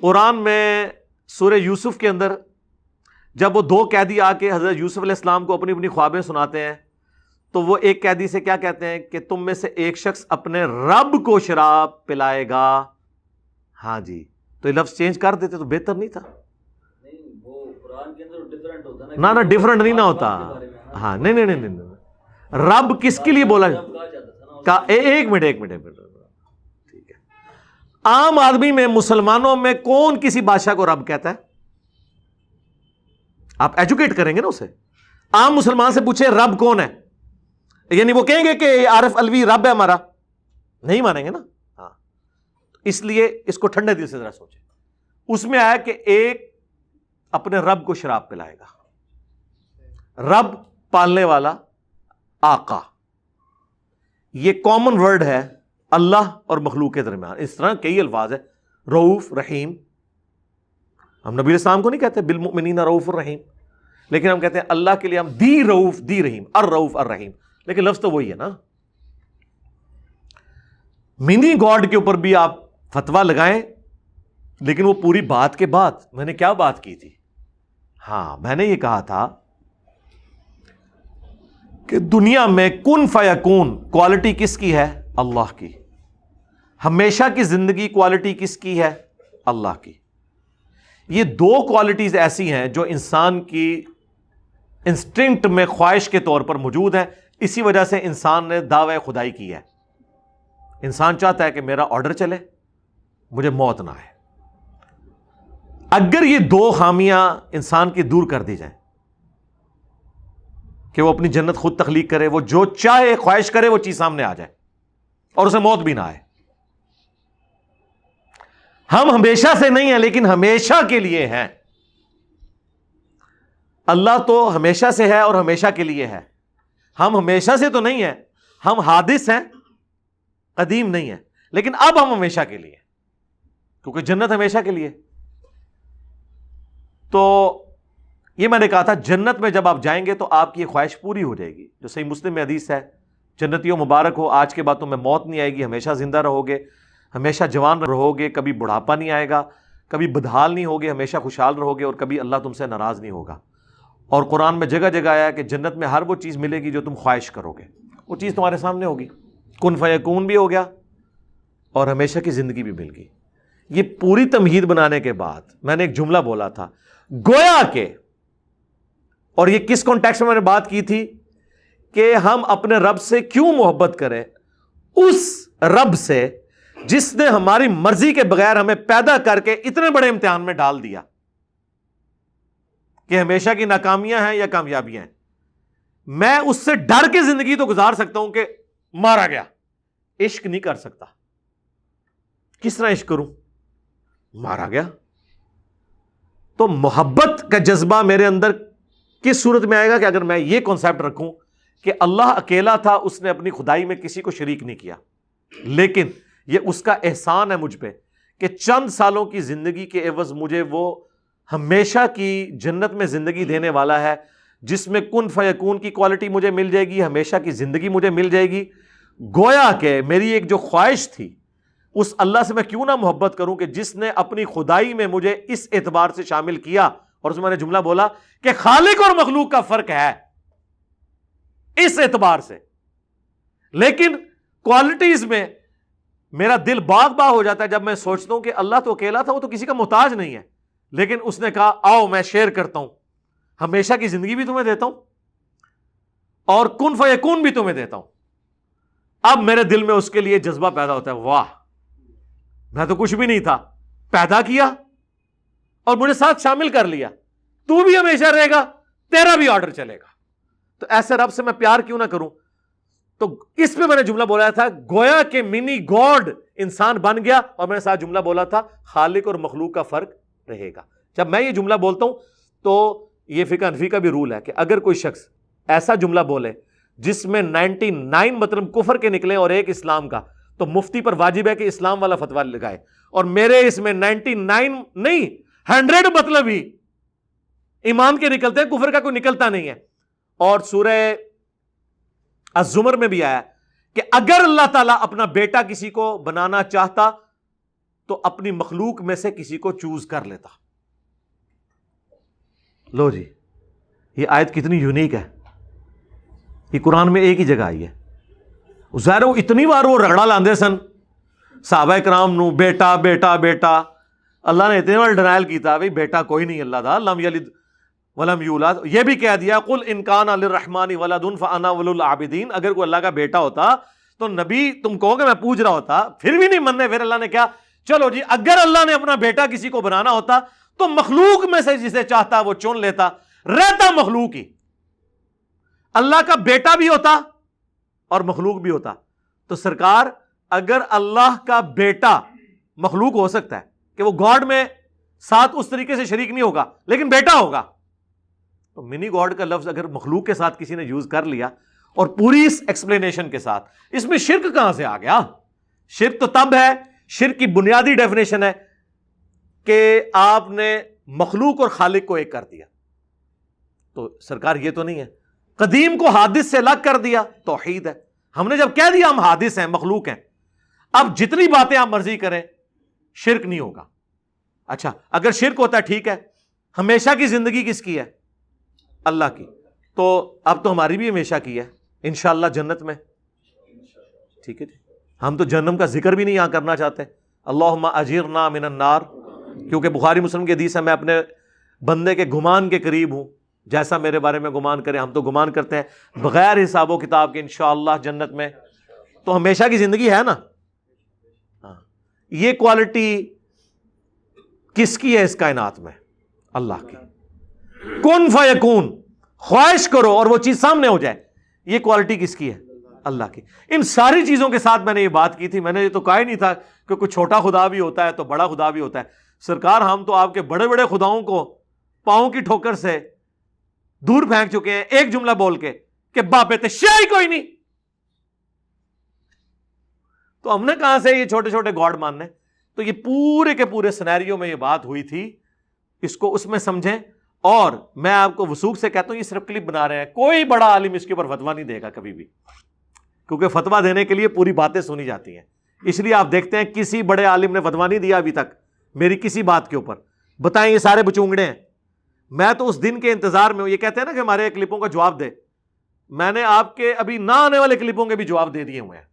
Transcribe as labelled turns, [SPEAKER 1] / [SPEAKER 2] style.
[SPEAKER 1] قرآن میں سورہ یوسف کے اندر جب وہ دو قیدی آ کے حضرت یوسف علیہ السلام کو اپنی اپنی خوابیں سناتے ہیں تو وہ ایک قیدی سے کیا کہتے ہیں کہ تم میں سے ایک شخص اپنے رب کو شراب پلائے گا. ہاں جی, تو یہ لفظ چینج کر دیتے تو بہتر نہیں تھا؟ نہ ڈفرنٹ نہیں نہ ہوتا. ہاں نہیں, رب کس کے لیے بولا؟ ایک منٹ ٹھیک ہے. عام آدمی میں, مسلمانوں میں کون کسی بادشاہ کو رب کہتا ہے؟ آپ ایجوکیٹ کریں گے نا اسے. عام مسلمان سے پوچھے رب کون ہے, یعنی وہ کہیں گے کہ عارف الوی رب ہے ہمارا؟ نہیں مانیں گے نا. ہاں, اس لیے اس کو ٹھنڈے دل سے ذرا سوچیں. اس میں آیا کہ ایک اپنے رب کو شراب پلائے گا. رب پالنے والا, آقا, یہ کامن ورڈ ہے اللہ اور مخلوق کے درمیان. اس طرح کئی الفاظ ہیں, رؤوف رحیم. ہم نبی السلام کو نہیں کہتے بالمؤمنین رؤوف الرحیم, لیکن ہم کہتے ہیں اللہ کے لیے ہم دی رؤوف دی رحیم, الرؤوف الرحیم, لیکن لفظ تو وہی ہے نا. منی گاڈ کے اوپر بھی آپ فتویٰ لگائیں, لیکن وہ پوری بات کے بعد میں نے کیا بات کی تھی؟ ہاں, میں نے یہ کہا تھا کہ دنیا میں کن فیکون کوالٹی کس کی ہے؟ اللہ کی. ہمیشہ کی زندگی کوالٹی کس کی ہے؟ اللہ کی. یہ دو کوالٹیز ایسی ہیں جو انسان کی انسٹنکٹ میں خواہش کے طور پر موجود ہیں. اسی وجہ سے انسان نے دعوی خدائی کی ہے. انسان چاہتا ہے کہ میرا آرڈر چلے, مجھے موت نہ آئے. اگر یہ دو خامیاں انسان کی دور کر دی جائیں کہ وہ اپنی جنت خود تخلیق کرے, وہ جو چاہے خواہش کرے وہ چیز سامنے آ جائے اور اسے موت بھی نہ آئے. ہم ہمیشہ سے نہیں ہیں لیکن ہمیشہ کے لیے ہیں. اللہ تو ہمیشہ سے ہے اور ہمیشہ کے لیے ہے. ہم ہمیشہ سے تو نہیں ہیں, ہم حادث ہیں, قدیم نہیں ہیں, لیکن اب ہم ہمیشہ کے لیے, کیونکہ جنت ہمیشہ کے لیے. تو یہ میں نے کہا تھا جنت میں جب آپ جائیں گے تو آپ کی یہ خواہش پوری ہو جائے گی, جو صحیح مسلم میں حدیث ہے, جنتیوں مبارک ہو, آج کے بعد تمہیں موت نہیں آئے گی, ہمیشہ زندہ رہو گے, ہمیشہ جوان رہو گے, کبھی بڑھاپا نہیں آئے گا, کبھی بدحال نہیں ہوگے, ہمیشہ خوشحال رہو گے, اور کبھی اللہ تم سے ناراض نہیں ہوگا. اور قرآن میں جگہ جگہ آیا کہ جنت میں ہر وہ چیز ملے گی جو تم خواہش کرو گے, وہ چیز تمہارے سامنے ہوگی. کن فیکون بھی ہو گیا اور ہمیشہ کی زندگی بھی مل گئی. یہ پوری تمہید بنانے کے بعد میں نے ایک جملہ بولا تھا, گویا کہ, اور یہ کس کانٹیکسٹ میں نے بات کی تھی کہ ہم اپنے رب سے کیوں محبت کریں؟ اس رب سے جس نے ہماری مرضی کے بغیر ہمیں پیدا کر کے اتنے بڑے امتحان میں ڈال دیا کہ ہمیشہ کی ناکامیاں ہیں یا کامیابیاں ہیں. میں اس سے ڈر کے زندگی تو گزار سکتا ہوں کہ مارا گیا, عشق نہیں کر سکتا. کس طرح عشق کروں؟ مارا گیا. تو محبت کا جذبہ میرے اندر کس صورت میں آئے گا کہ اگر میں یہ کانسیپٹ رکھوں کہ اللہ اکیلا تھا, اس نے اپنی خدائی میں کسی کو شریک نہیں کیا, لیکن یہ اس کا احسان ہے مجھ پہ کہ چند سالوں کی زندگی کے عوض مجھے وہ ہمیشہ کی جنت میں زندگی دینے والا ہے, جس میں کن فیکون کی کوالٹی مجھے مل جائے گی, ہمیشہ کی زندگی مجھے مل جائے گی. گویا کہ میری ایک جو خواہش تھی, اس اللہ سے میں کیوں نہ محبت کروں کہ جس نے اپنی خدائی میں مجھے اس اعتبار سے شامل کیا. اور اس میں نے جملہ بولا کہ خالق اور مخلوق کا فرق ہے اس اعتبار سے, لیکن کوالٹیز میں میرا دل باغ باغ ہو جاتا ہے جب میں سوچتا ہوں کہ اللہ تو اکیلا تھا, وہ تو کسی کا محتاج نہیں ہے, لیکن اس نے کہا آؤ میں شیئر کرتا ہوں, ہمیشہ کی زندگی بھی تمہیں دیتا ہوں اور کن فیکون بھی تمہیں دیتا ہوں. اب میرے دل میں اس کے لیے جذبہ پیدا ہوتا ہے, واہ میں تو کچھ بھی نہیں تھا, پیدا کیا اور مجھے ساتھ شامل کر لیا, تو بھی ہمیشہ رہے گا, تیرا بھی آرڈر چلے گا. تو ایسے رب سے میں پیار کیوں نہ کروں؟ تو اس پہ میں نے جملہ بولا تھا گویا کہ منی گاڈ انسان بن گیا, اور میں نے ساتھ جملہ بولا تھا خالق اور مخلوق کا فرق رہے گا. جب میں یہ جملہ بولتا ہوں تو یہ فقہ حنفی کا بھی رول ہے کہ اگر کوئی شخص ایسا جملہ بولے جس میں 99 مطلب کفر کے نکلے اور ایک اسلام کا, تو مفتی پر واجب ہے کہ اسلام والا فتویٰ لگائے, اور میرے اس میں 99 نہیں 100 مطلب ہی ایمان کے نکلتے ہیں, کفر کا کوئی نکلتا نہیں ہے. اور سورہ الزمر میں بھی آیا کہ اگر اللہ تعالیٰ اپنا بیٹا کسی کو بنانا چاہتا تو اپنی مخلوق میں سے کسی کو چوز کر لیتا. لو جی، یہ آیت کتنی یونیک ہے. یہ قرآن میں ایک ہی جگہ آئی ہے. ظاہر وہ اتنی بار وہ رگڑا لاندے سن صحابہ کرام نو، بیٹا بیٹا بیٹا. اللہ نے اتنے بار ڈینائل کیتا بھائی بیٹا کوئی نہیں اللہ دا، لم یلد ولم یولد. یہ بھی کہہ دیا قل ان کان للرحمن ولد فانا ولو العابدین. اگر کوئی اللہ کا بیٹا ہوتا تو نبی تم کہو کہ میں پوچھ رہا ہوتا، پھر بھی نہیں مننے. پھر اللہ نے کیا، چلو جی اگر اللہ نے اپنا بیٹا کسی کو بنانا ہوتا تو مخلوق میں سے جسے چاہتا وہ چن لیتا، رہتا مخلوق ہی. اللہ کا بیٹا بھی ہوتا اور مخلوق بھی ہوتا. تو سرکار اگر اللہ کا بیٹا مخلوق ہو سکتا ہے کہ وہ گاڈ میں ساتھ اس طریقے سے شریک نہیں ہوگا لیکن بیٹا ہوگا، تو منی گاڈ کا لفظ اگر مخلوق کے ساتھ کسی نے یوز کر لیا اور پوری اس ایکسپلینیشن کے ساتھ، اس میں شرک کہاں سے آ گیا؟ شرک تو تب ہے، شرک کی بنیادی ڈیفینیشن ہے کہ آپ نے مخلوق اور خالق کو ایک کر دیا. تو سرکار یہ تو نہیں ہے. قدیم کو حادث سے الگ کر دیا، توحید ہے. ہم نے جب کہہ دیا ہم حادث ہیں، مخلوق ہیں، اب جتنی باتیں آپ مرضی کریں شرک نہیں ہوگا. اچھا اگر شرک ہوتا ہے ٹھیک ہے، ہمیشہ کی زندگی کس کی ہے؟ اللہ کی. تو اب تو ہماری بھی ہمیشہ کی ہے انشاءاللہ جنت میں. ٹھیک ہے جی، ہم تو جہنم کا ذکر بھی نہیں یہاں کرنا چاہتے. اللہم اجرنا من النار، کیونکہ بخاری مسلم کی حدیث ہے میں اپنے بندے کے گمان کے قریب ہوں جیسا میرے بارے میں گمان کرے. ہم تو گمان کرتے ہیں بغیر حساب و کتاب کے انشاءاللہ جنت میں. تو ہمیشہ کی زندگی ہے نا. ہاں، یہ کوالٹی کس کی ہے اس کائنات میں؟ اللہ کی. کن فیکون، خواہش کرو اور وہ چیز سامنے ہو جائے. یہ کوالٹی کس کی ہے؟ اللہ کی. ان ساری چیزوں کے ساتھ میں نے یہ بات کی تھی. میں نے یہ تو کہا ہی نہیں تھا کہ کوئی چھوٹا خدا بھی ہوتا ہے تو بڑا خدا بھی ہوتا ہے. سرکار ہم تو آپ کے بڑے بڑے خداؤں کو پاؤں کی ٹھوکر سے دور پھینک چکے ہیں ایک جملہ بول کے کہ باپ بیٹے شے ہی کوئی نہیں. تو ہم نے کہاں سے یہ چھوٹے چھوٹے گاڈ ماننے؟ تو یہ پورے کے پورے سینیریو میں یہ بات ہوئی تھی، اس کو اس میں سمجھیں. اور میں آپ کو وثوق سے کہتا ہوں یہ صرف کلپ بنا رہے ہیں، کوئی بڑا عالم اس کے اوپر فتویٰ نہیں دے گا کبھی بھی، کیونکہ فتویٰ دینے کے لیے پوری باتیں سنی جاتی ہیں. اس لیے آپ دیکھتے ہیں کسی بڑے عالم نے فتویٰ نہیں دیا ابھی تک میری کسی بات کے اوپر. بتائیں یہ سارے بچونگڑے ہیں. میں تو اس دن کے انتظار میں ہوں. یہ کہتے ہیں نا کہ ہمارے کلپوں کا جواب دے، میں نے آپ کے ابھی نہ آنے والے کلپوں کے بھی جواب دے دیے ہوئے ہیں.